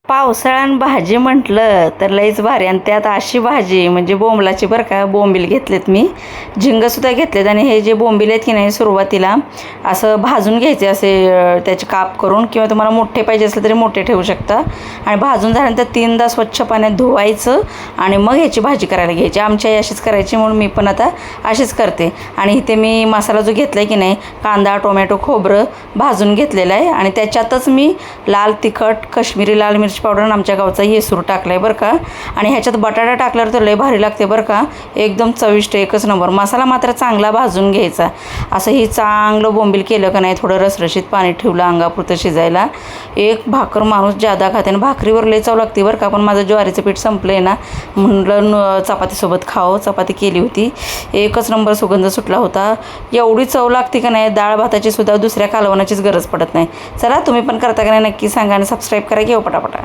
पावसाळ्यात भाजी म्हटलं तर लईच भारी आणि त्यात अशी भाजी म्हणजे बोंबलाची बरं का. बोंबील घेतलेत मी, झिंगंसुद्धा घेतलेत आणि हे जे बोंबील आहेत की नाही सुरुवातीला असं भाजून घ्यायचे असे त्याचे काप करून, किंवा तुम्हाला मोठे पाहिजे असले तरी मोठे ठेवू शकता. आणि भाजून झाल्यानंतर 3दा स्वच्छ पाण्यात धुवायचं आणि मग ह्याची भाजी करायला घ्यायची. आमची आई अशीच करायची म्हणून मी पण आता अशीच करते. आणि इथे मी मसाला जो घेतला आहे की नाही, कांदा टोमॅटो खोबरं भाजून घेतलेलं आहे आणि त्याच्यातच मी लाल तिखट काश्मीरी लाल मिरची पावडर आणि आमच्या गावचा येसूर टाकला आहे बरं का. आणि ह्याच्यात बटाटा टाकल्यावर तर लय भारी लागते बरं का, एकदम चविष्ट एकच नंबर. मसाला मात्र चांगला भाजून घ्यायचा. असं ही चांगलं बोंबील केलं का नाही, थोडं रसरशीत पाणी ठेवलं अंगापुरतं शिजायला. एक भाकर माणूस जादा खाते आणि भाकरीवर लय चव लागते बरं का. पण माझं ज्वारीचं पीठ संपलं आहे ना, म्हणलं चपातीसोबत खावं. चपाती केली होती, एकच नंबर सुगंध सुटला होता. एवढी चव लागते का नाही, डाळ भाताची सुद्धा दुसऱ्या कालवणाचीच गरज पडत नाही. चला तुम्ही पण करता का नाही नक्की सांगा आणि सबस्क्राईब करा, घेऊ पटापटा.